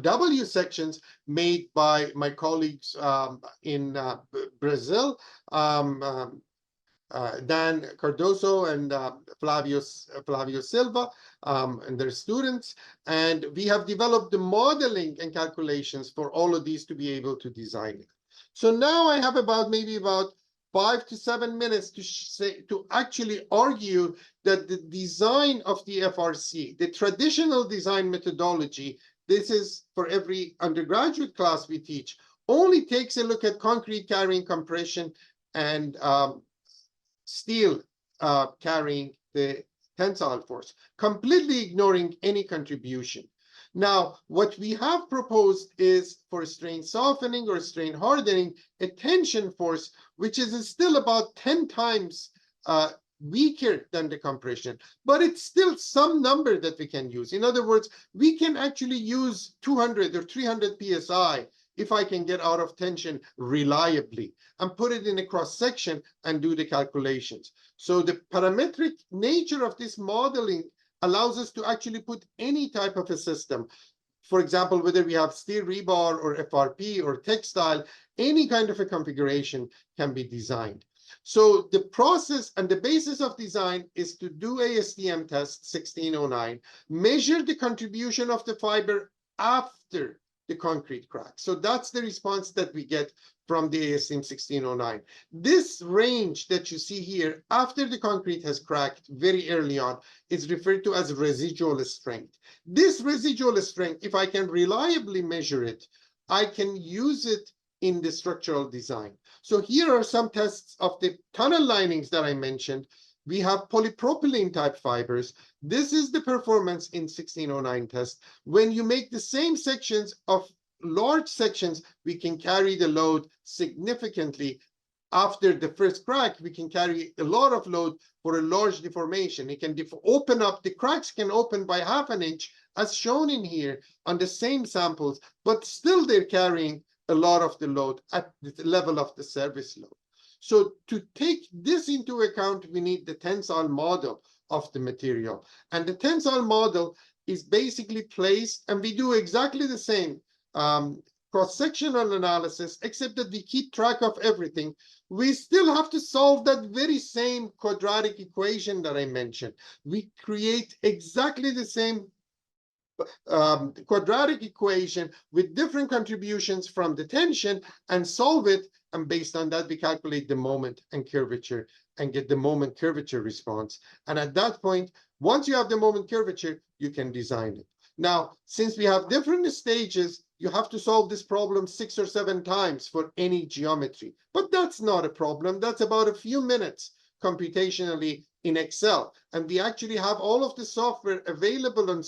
Speaker 2: W sections made by my colleagues in Brazil, Dan Cardoso and Flavio Silva and their students. And we have developed the modeling and calculations for all of these to be able to design it. So now I have maybe about 5 to 7 minutes to actually argue that the design of the FRC, the traditional design methodology, this is for every undergraduate class we teach, only takes a look at concrete carrying compression and steel carrying the tensile force, completely ignoring any contribution. Now, what we have proposed is for strain softening or strain hardening, a tension force, which is still about 10 times weaker than the compression, but it's still some number that we can use. In other words, we can actually use 200 or 300 psi if I can get out of tension reliably and put it in a cross section and do the calculations. So the parametric nature of this modeling allows us to actually put any type of a system. For example, whether we have steel rebar or FRP or textile, any kind of a configuration can be designed. So the process and the basis of design is to do ASTM test 1609, measure the contribution of the fiber after the concrete crack. So that's the response that we get from the ASTM 1609. This range that you see here after the concrete has cracked very early on is referred to as residual strength. This residual strength, if I can reliably measure it, I can use it in the structural design. So here are some tests of the tunnel linings that I mentioned. We have polypropylene type fibers. This is the performance in 1609 test. When you make the same sections of large sections, we can carry the load significantly. After the first crack, we can carry a lot of load for a large deformation. It can open up, the cracks can open by ½ inch, as shown in here on the same samples, but still they're carrying a lot of the load at the level of the service load. So to take this into account, we need the tensile model of the material. And the tensile model is basically placed, and we do exactly the same cross-sectional analysis, except that we keep track of everything. We still have to solve that very same quadratic equation that I mentioned. We create exactly the same quadratic equation with different contributions from the tension and solve it. And based on that, we calculate the moment and curvature and get the moment curvature response. And at that point, once you have the moment curvature, you can design it. Now, since we have different stages, you have to solve this problem 6 or 7 times for any geometry. But that's not a problem. That's about a few minutes computationally in Excel. And we actually have all of the software available on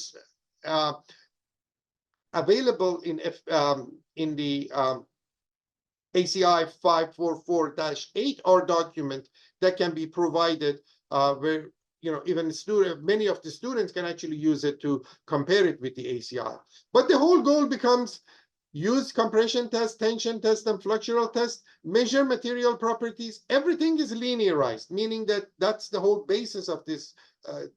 Speaker 2: in the ACI 544-8R document that can be provided, where even many of the students can actually use it to compare it with the ACI. But the whole goal becomes use compression test, tension test, and flexural test, measure material properties. Everything is linearized, meaning that that's the whole basis of this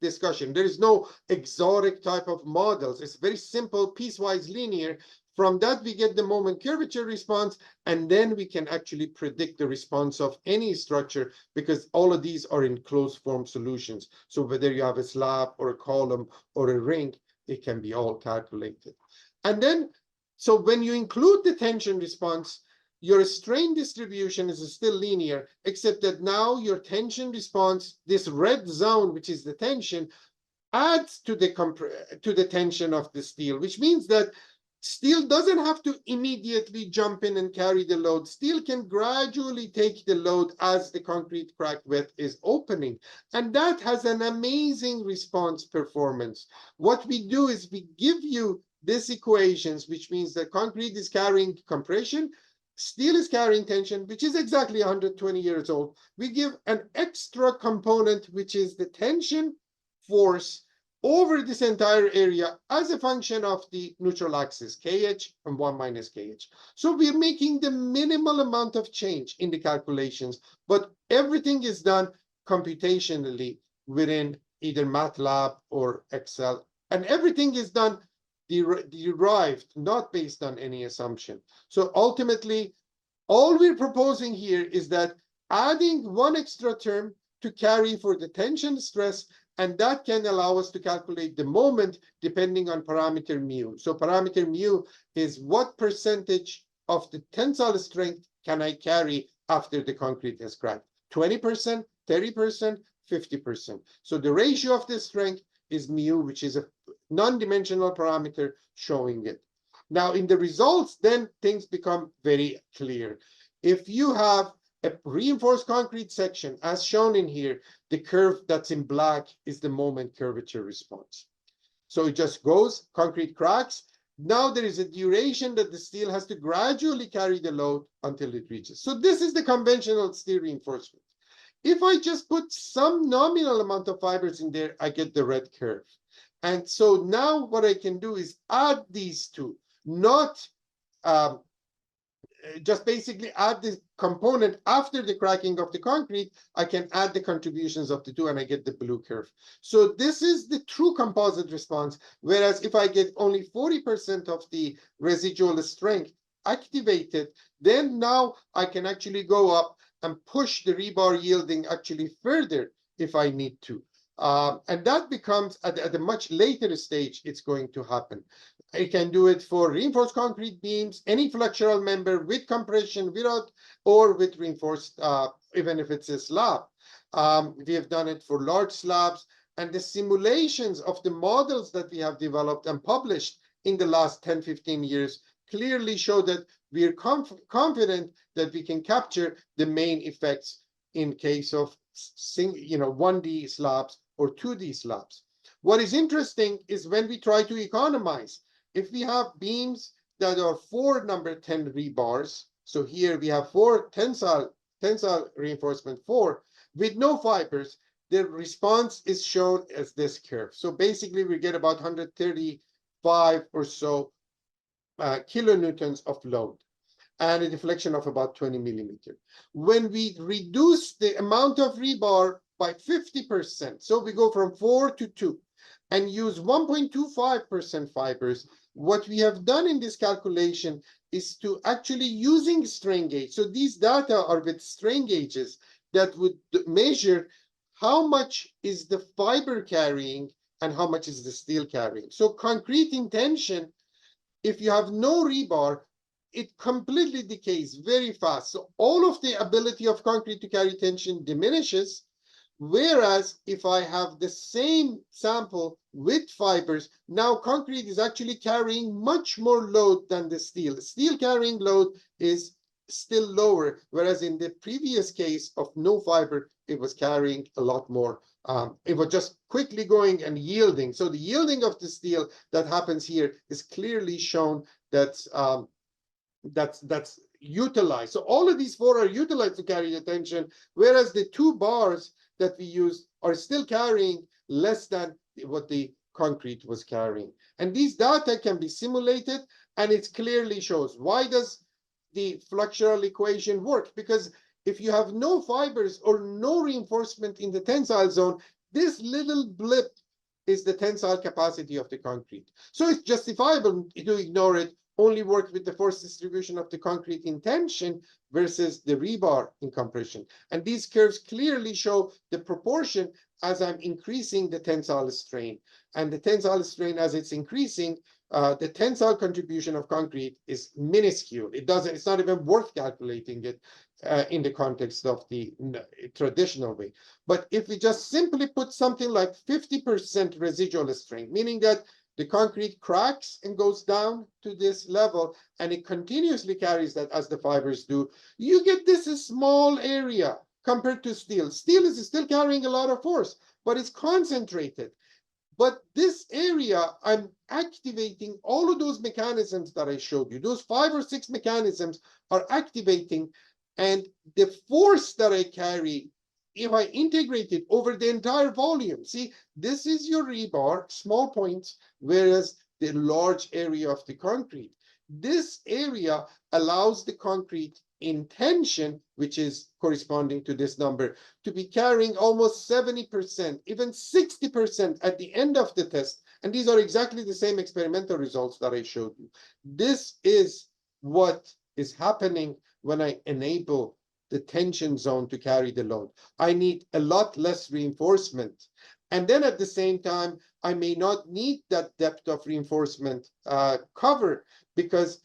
Speaker 2: discussion. There is no exotic type of models. It's very simple, piecewise linear. From that, we get the moment curvature response, and then we can actually predict the response of any structure, because all of these are in closed form solutions. So whether you have a slab or a column or a ring, it can be all calculated. And then, so when you include the tension response, your strain distribution is still linear, except that now your tension response, this red zone, which is the tension, adds to the tension of the steel, which means that steel doesn't have to immediately jump in and carry the load. Steel can gradually take the load as the concrete crack wet is opening. And that has an amazing response performance. What we do is we give you these equations, which means that concrete is carrying compression, steel is carrying tension, which is exactly 120 years old. We give an extra component, which is the tension force over this entire area as a function of the neutral axis, KH and 1 minus KH. So we're making the minimal amount of change in the calculations, but everything is done computationally within either MATLAB or Excel. And everything is done derived, not based on any assumption. So ultimately, all we're proposing here is that adding one extra term to carry for the tension stress, and that can allow us to calculate the moment depending on parameter mu. So parameter mu is what percentage of the tensile strength can I carry after the concrete has cracked? 20%, 30%, 50%. So the ratio of the strength is mu, which is a non-dimensional parameter showing it. Now in the results, then things become very clear. If you have a reinforced concrete section, as shown in here, the curve that's in black is the moment curvature response. So it just goes, concrete cracks. Now there is a duration that the steel has to gradually carry the load until it reaches. So this is the conventional steel reinforcement. If I just put some nominal amount of fibers in there, I get the red curve. And so now what I can do is add these two, not just basically add the component after the cracking of the concrete. I can add the contributions of the two and I get the blue curve. So this is the true composite response. Whereas if I get only 40% of the residual strength activated, then now I can actually go up and push the rebar yielding actually further if I need to. And that becomes at a much later stage, it's going to happen. I can do it for reinforced concrete beams, any flexural member with compression, without, or with reinforced, even if it's a slab. We have done it for large slabs, and the simulations of the models that we have developed and published in the last 10, 15 years clearly show that we are confident that we can capture the main effects in case of 1D slabs or 2D slabs. What is interesting is when we try to economize. If we have beams that are 4 number 10 rebars, so here we have 4 tensile reinforcement 4 with no fibers, the response is shown as this curve. So basically we get about 135 or so kilonewtons of load and a deflection of about 20 millimeters. When we reduce the amount of rebar by 50%, so we go from 4 to 2, and use 1.25% fibers, what we have done in this calculation is to actually using strain gauge. So these data are with strain gauges that would measure how much is the fiber carrying and how much is the steel carrying. So concrete in tension, if you have no rebar, it completely decays very fast. So all of the ability of concrete to carry tension diminishes. Whereas if I have the same sample with fibers, now concrete is actually carrying much more load than the steel. Steel carrying load is still lower, whereas in the previous case of no fiber, it was carrying a lot more. It was just quickly going and yielding. So the yielding of the steel that happens here is clearly shown that's utilized. So all of these four are utilized to carry the tension, whereas the two bars that we use are still carrying less than what the concrete was carrying. And these data can be simulated, and it clearly shows. Why does the flexural equation work? Because if you have no fibers or no reinforcement in the tensile zone, this little blip is the tensile capacity of the concrete. So it's justifiable to ignore it, only work with the force distribution of the concrete in tension versus the rebar in compression. And these curves clearly show the proportion as I'm increasing the tensile strain. And the tensile strain, as it's increasing, the tensile contribution of concrete is minuscule. It's not even worth calculating it in the context of the traditional way. But if we just simply put something like 50% residual strain, meaning that the concrete cracks and goes down to this level, and it continuously carries that as the fibers do, you get this small area compared to steel. Steel is still carrying a lot of force, but it's concentrated. But this area, I'm activating all of those mechanisms that I showed you. Those 5 or 6 mechanisms are activating, and the force that I carry, if I integrate it over the entire volume, see, this is your rebar, small points, whereas the large area of the concrete. This area allows the concrete in tension, which is corresponding to this number, to be carrying almost 70%, even 60% at the end of the test. And these are exactly the same experimental results that I showed you. This is what is happening when I enable the tension zone to carry the load. I need a lot less reinforcement. And then at the same time, I may not need that depth of reinforcement cover, because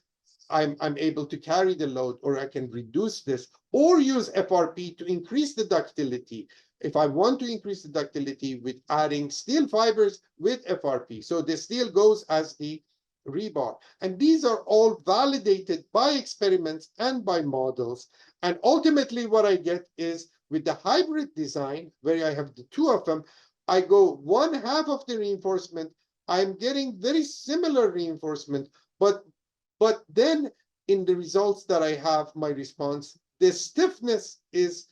Speaker 2: I'm able to carry the load, or I can reduce this, or use FRP to increase the ductility. If I want to increase the ductility with adding steel fibers with FRP. So the steel goes as the rebar. And these are all validated by experiments and by models. And ultimately what I get is, with the hybrid design, where I have the two of them, I go 1/2 of the reinforcement. I'm getting very similar reinforcement, but then in the results that I have, my response, the stiffness is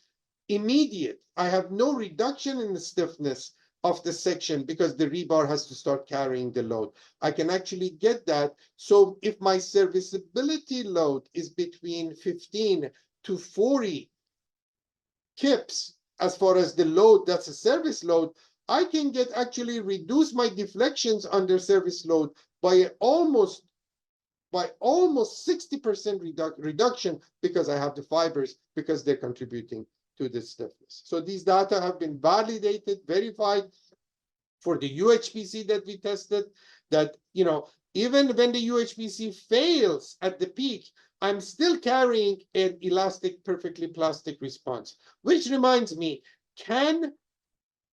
Speaker 2: immediate. I have no reduction in the stiffness of the section because the rebar has to start carrying the load. I can actually get that. So if my serviceability load is between 15 to 40 kips, as far as the load, that's a service load, I can get actually reduce my deflections under service load by almost 60% reduction, because I have the fibers, because they're contributing to the stiffness. So these data have been validated, verified for the UHPC that we tested, that, you know, even when the UHPC fails at the peak, I'm still carrying an elastic, perfectly plastic response. Which reminds me, can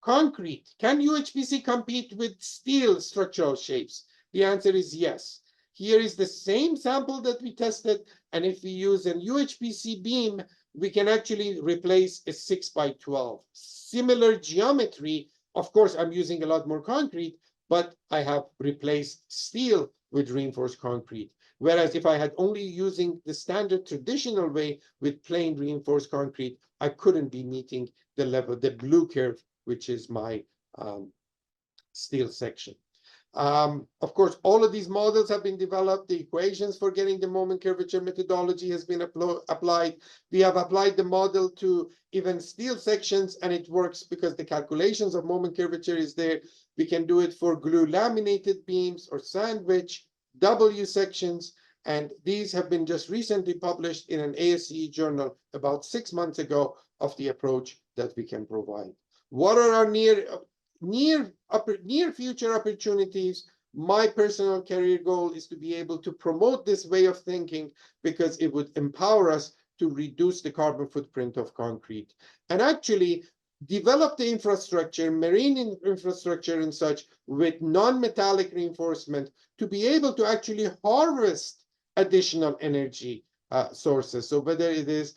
Speaker 2: UHPC compete with steel structural shapes? The answer is yes. Here is the same sample that we tested, and if we use an UHPC beam, we can actually replace a 6x12. Similar geometry. Of course, I'm using a lot more concrete, but I have replaced steel with reinforced concrete. Whereas if I had only using the standard traditional way with plain reinforced concrete, I couldn't be meeting the level, the blue curve, which is my steel section. Of course, all of these models have been developed. The equations for getting the moment curvature methodology has been applied. We have applied the model to even steel sections, and it works because the calculations of moment curvature is there. We can do it for glue laminated beams or sandwich. W sections, and these have been just recently published in an ASCE journal about 6 months ago of the approach that we can provide. What are our near future opportunities? My personal career goal is to be able to promote this way of thinking because it would empower us to reduce the carbon footprint of concrete and actually develop the infrastructure, marine infrastructure and such, with non-metallic reinforcement to be able to actually harvest additional energy sources. So whether it is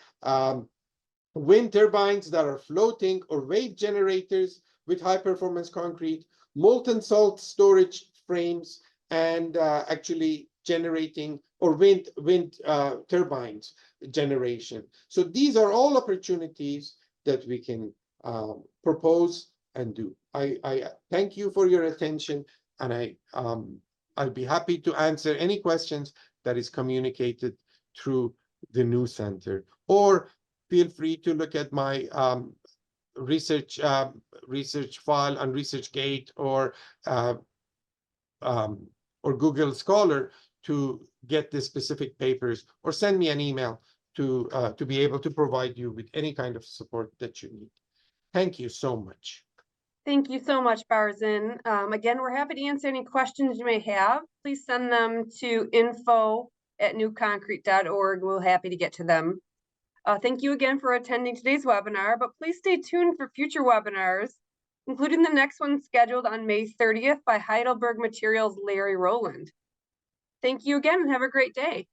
Speaker 2: wind turbines that are floating or wave generators with high performance concrete, molten salt storage frames, and actually generating or wind turbines generation. So these are all opportunities that we can propose and do. I thank you for your attention, and I'll be happy to answer any questions that is communicated through the new center, or feel free to look at my research file on ResearchGate or Google Scholar to get the specific papers, or send me an email to be able to provide you with any kind of support that you need. Thank you so much.
Speaker 1: Thank you so much, Barzin. Again, we're happy to answer any questions you may have. Please send them to info@newconcrete.org. We're happy to get to them. Thank you again for attending today's webinar, but please stay tuned for future webinars, including the next one scheduled on May 30th by Heidelberg Materials' Larry Rowland. Thank you again and have a great day.